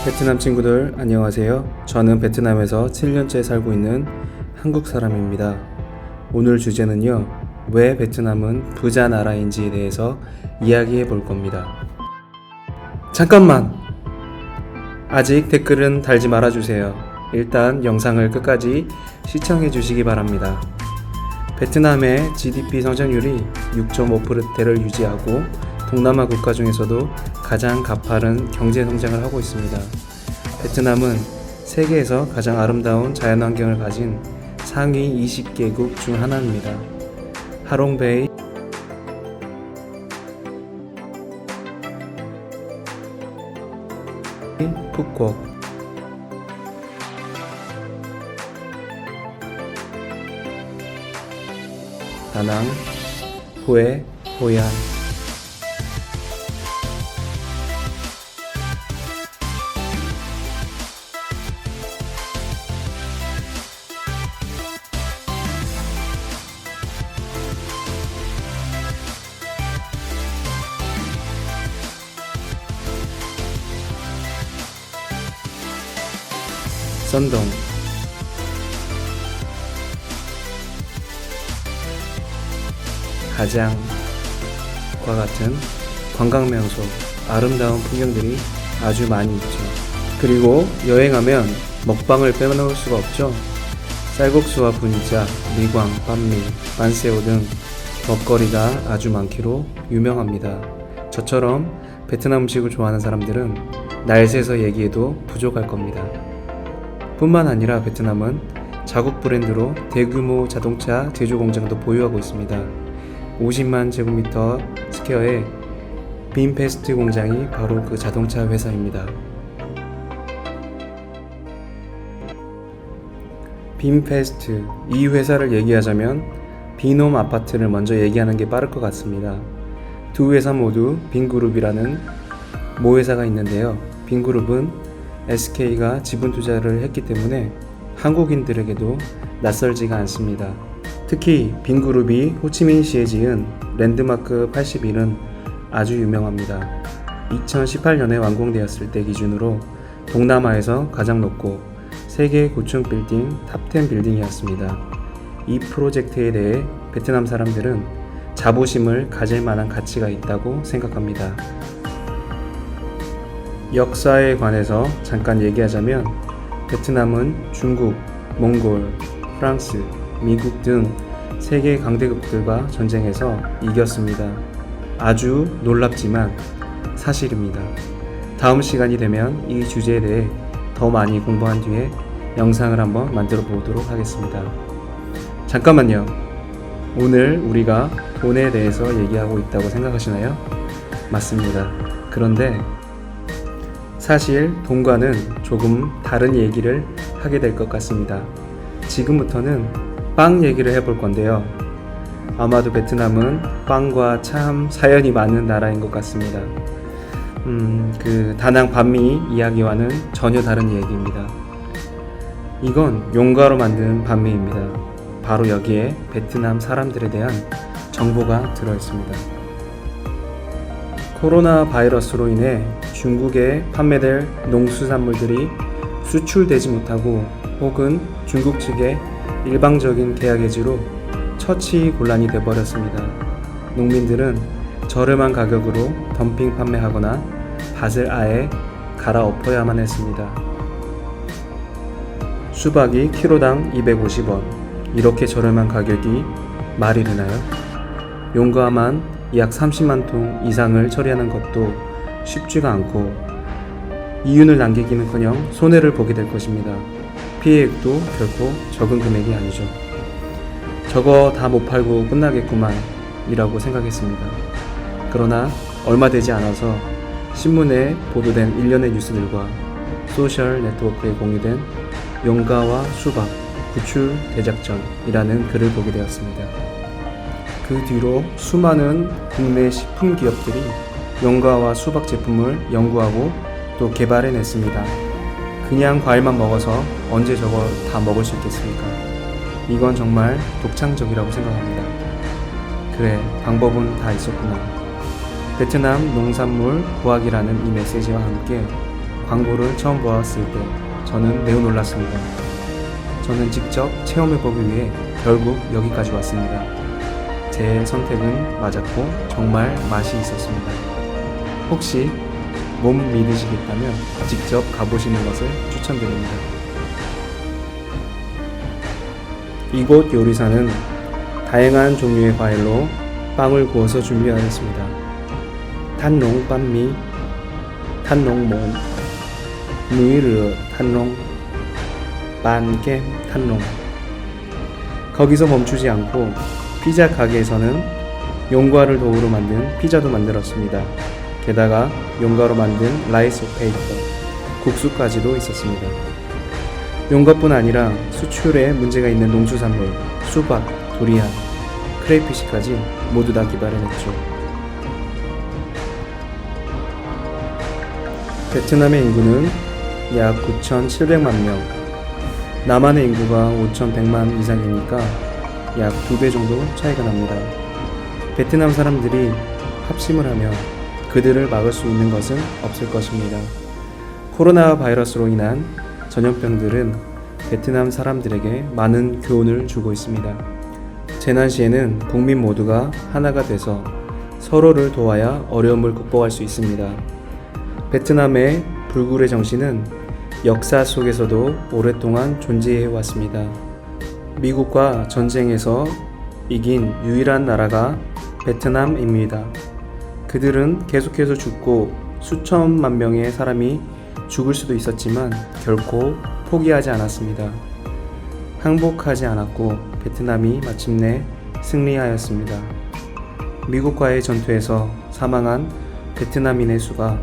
베트남 친구들 안녕하세요. 저는 베트남에서 7년째 살고 있는 한국 사람입니다. 오늘 주제는요, 왜 베트남은 부자 나라인지에 대해서 이야기해 볼 겁니다. 잠깐만! 아직 댓글은 달지 말아주세요. 일단 영상을 끝까지 시청해 주시기 바랍니다. 베트남의 GDP 성장률이 6.5%대를 유지하고 동남아 국가 중에서도 가장 가파른 경제 성장을 하고 있습니다. 베트남은 세계에서 가장 아름다운 자연환경을 가진 상위 20개국 중 하나입니다. 하롱베이, 푸꾸옥, 다낭, 후에, 호이안, 선동, 가장과 같은 관광명소, 아름다운 풍경들이 아주 많이 있죠. 그리고 여행하면 먹방을 빼놓을 수가 없죠. 쌀국수와 분짜, 미광, 빤미, 만세오 등 먹거리가 아주 많기로 유명합니다. 저처럼 베트남 음식을 좋아하는 사람들은 날새서 얘기해도 부족할 겁니다. 뿐만 아니라 베트남은 자국 브랜드로 대규모 자동차 제조 공장도 보유하고 있습니다. 50만 제곱미터 스퀘어의 빈페스트 공장이 바로 그 자동차 회사입니다. 빈페스트, 이 회사를 얘기하자면 비놈 아파트를 먼저 얘기하는 게 빠를 것 같습니다. 두 회사 모두 빈그룹이라는 모회사가 있는데요. 빈그룹은 SK가 지분 투자를 했기 때문에 한국인들에게도 낯설지가 않습니다. 특히 빈그룹이 호치민시에 지은 랜드마크 81은 아주 유명합니다. 2018년에 완공되었을 때 기준으로 동남아에서 가장 높고 세계 고층 빌딩 탑10 빌딩이었습니다. 이 프로젝트에 대해 베트남 사람들은 자부심을 가질 만한 가치가 있다고 생각합니다. 역사에 관해서 잠깐 얘기하자면 베트남은 중국, 몽골, 프랑스, 미국 등 세계 강대국들과 전쟁에서 이겼습니다. 아주 놀랍지만 사실입니다. 다음 시간이 되면 이 주제에 대해 더 많이 공부한 뒤에 영상을 한번 만들어 보도록 하겠습니다. 잠깐만요. 오늘 우리가 돈에 대해서 얘기하고 있다고 생각하시나요? 맞습니다. 그런데 사실 돈과는 조금 다른 얘기를 하게 될 것 같습니다. 지금부터는 빵 얘기를 해볼 건데요. 아마도 베트남은 빵과 참 사연이 많은 나라인 것 같습니다. 그 다낭 반미 이야기와는 전혀 다른 얘기입니다. 이건 용과로 만든 반미입니다. 바로 여기에 베트남 사람들에 대한 정보가 들어있습니다. 코로나 바이러스로 인해 중국에 판매될 농수산물들이 수출되지 못하고 혹은 중국 측의 일방적인 계약 해지로 처치곤란이 되어버렸습니다. 농민들은 저렴한 가격으로 덤핑 판매하거나 밭을 아예 갈아엎어야만 했습니다. 수박이 키로당 250원, 이렇게 저렴한 가격이 말이 되나요? 용과만 약 30만 통 이상을 처리하는 것도 쉽지가 않고 이윤을 남기기는커녕 손해를 보게 될 것입니다. 피해액도 결코 적은 금액이 아니죠. 저거 다 못 팔고 끝나겠구만 이라고 생각했습니다. 그러나 얼마 되지 않아서 신문에 보도된 일련의 뉴스들과 소셜 네트워크에 공유된 용과와 수박 구출 대작전이라는 글을 보게 되었습니다. 그 뒤로 수많은 국내 식품 기업들이 용과와 수박 제품을 연구하고 또 개발해냈습니다. 그냥 과일만 먹어서 언제 저거 다 먹을 수 있겠습니까? 이건 정말 독창적이라고 생각합니다. 그래, 방법은 다 있었구나. 베트남 농산물 보학이라는 이 메시지와 함께 광고를 처음 보았을 때 저는 매우 놀랐습니다. 저는 직접 체험해보기 위해 결국 여기까지 왔습니다. 제 선택은 맞았고 정말 맛이 있었습니다. 혹시 못 믿으시겠다면 직접 가보시는 것을 추천드립니다. 이곳 요리사는 다양한 종류의 과일로 빵을 구워서 준비하였습니다. 탄롱 빤미, 탄롱 몬, 누이르 탄롱, 반겜 탄롱. 거기서 멈추지 않고 피자 가게에서는 용과를 도구로 만든 피자도 만들었습니다. 게다가 용과로 만든 라이스 페이퍼, 국수까지도 있었습니다. 용과뿐 아니라 수출에 문제가 있는 농수산물, 수박, 두리안, 크레이피시까지 모두 다 개발해냈죠. 베트남의 인구는 약 9,700만 명, 남한의 인구가 5,100만 이상이니까 약 2배 정도 차이가 납니다. 베트남 사람들이 합심을 하면 그들을 막을 수 있는 것은 없을 것입니다. 코로나 바이러스로 인한 전염병들은 베트남 사람들에게 많은 교훈을 주고 있습니다. 재난 시에는 국민 모두가 하나가 돼서 서로를 도와야 어려움을 극복할 수 있습니다. 베트남의 불굴의 정신은 역사 속에서도 오랫동안 존재해 왔습니다. 미국과 전쟁에서 이긴 유일한 나라가 베트남입니다. 그들은 계속해서 죽고 수천만 명의 사람이 죽을 수도 있었지만 결코 포기하지 않았습니다. 항복하지 않았고 베트남이 마침내 승리하였습니다. 미국과의 전투에서 사망한 베트남인의 수가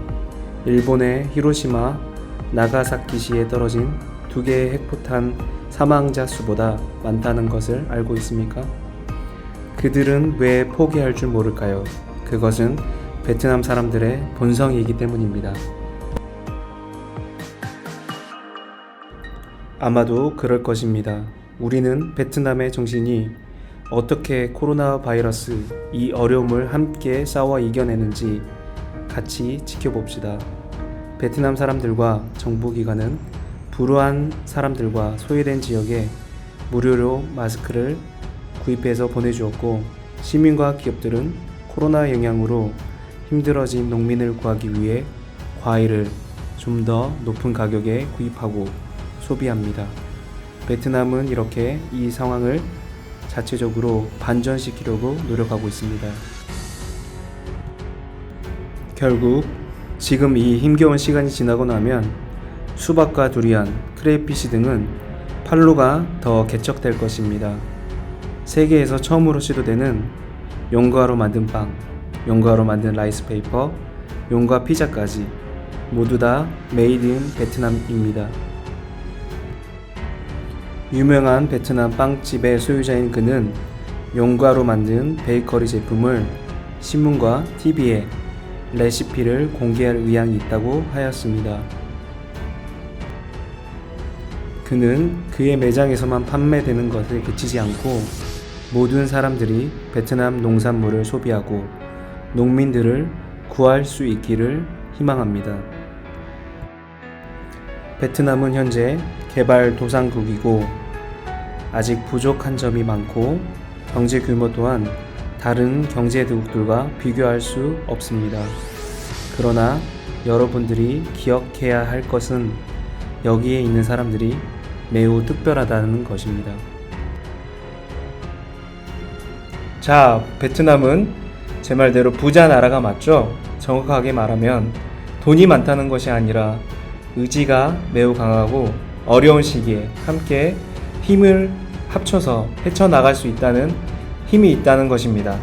일본의 히로시마, 나가사키시에 떨어진 2개의 핵포탄 사망자 수보다 많다는 것을 알고 있습니까? 그들은 왜 포기할 줄 모를까요? 그것은 베트남 사람들의 본성이기 때문입니다. 아마도 그럴 것입니다. 우리는 베트남의 정신이 어떻게 코로나 바이러스 이 어려움을 함께 싸워 이겨내는지 같이 지켜봅시다. 베트남 사람들과 정부기관은 불우한 사람들과 소외된 지역에 무료로 마스크를 구입해서 보내주었고, 시민과 기업들은 코로나 영향으로 힘들어진 농민을 구하기 위해 과일을 좀 더 높은 가격에 구입하고 소비합니다. 베트남은 이렇게 이 상황을 자체적으로 반전시키려고 노력하고 있습니다. 결국 지금 이 힘겨운 시간이 지나고 나면 수박과 두리안, 크레이피시 등은 팔로가 더 개척될 것입니다. 세계에서 처음으로 시도되는 용과로 만든 빵, 용과로 만든 라이스 페이퍼, 용과 피자까지 모두 다 메이드 인 베트남입니다. 유명한 베트남 빵집의 소유자인 그는 용과로 만든 베이커리 제품을 신문과 TV에 레시피를 공개할 의향이 있다고 하였습니다. 그는 그의 매장에서만 판매되는 것에 그치지 않고 모든 사람들이 베트남 농산물을 소비하고 농민들을 구할 수 있기를 희망합니다. 베트남은 현재 개발도상국이고 아직 부족한 점이 많고 경제 규모 또한 다른 경제대국들과 비교할 수 없습니다. 그러나 여러분들이 기억해야 할 것은 여기에 있는 사람들이 매우 특별하다는 것입니다. 자, 베트남은 제 말대로 부자 나라가 맞죠? 정확하게 말하면 돈이 많다는 것이 아니라 의지가 매우 강하고 어려운 시기에 함께 힘을 합쳐서 헤쳐나갈 수 있다는 힘이 있다는 것입니다.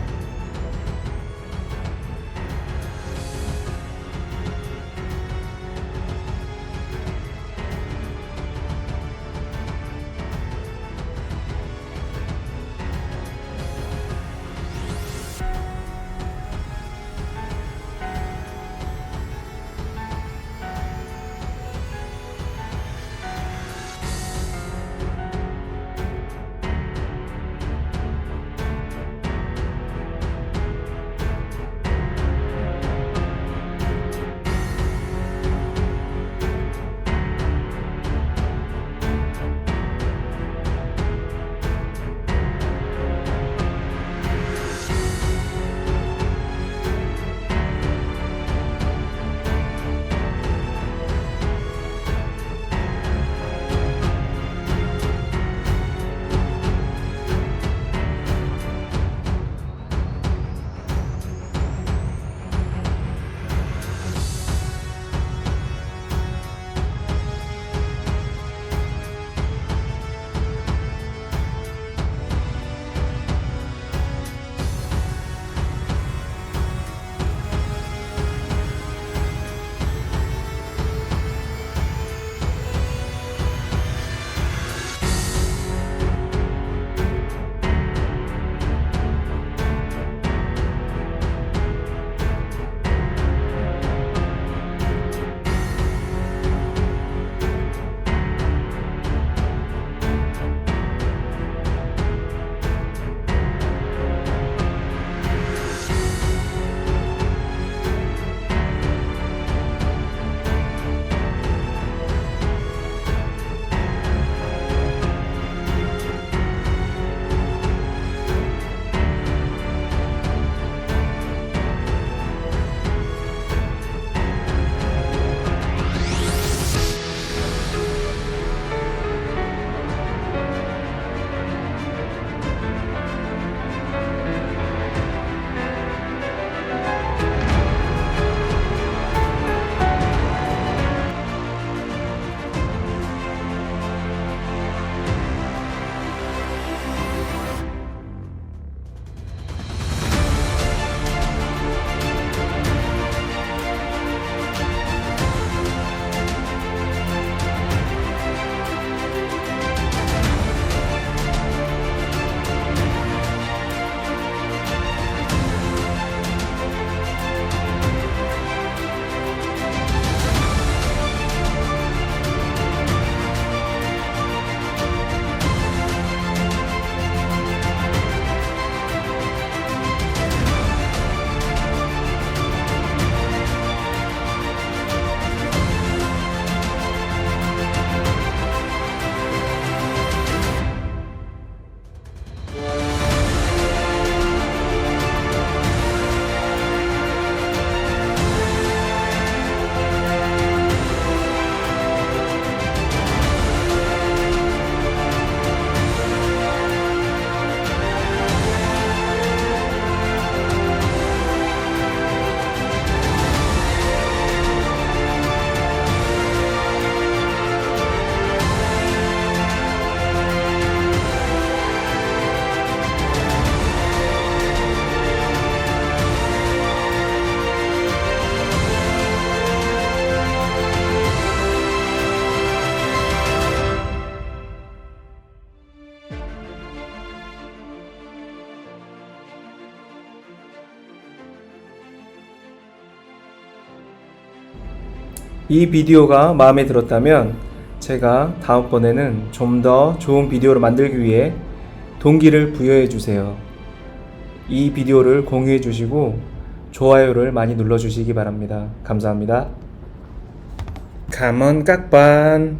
이 비디오가 마음에 들었다면 제가 다음번에는 좀 더 좋은 비디오를 만들기 위해 동기를 부여해 주세요. 이 비디오를 공유해 주시고 좋아요를 많이 눌러 주시기 바랍니다. 감사합니다. 감원 깍반.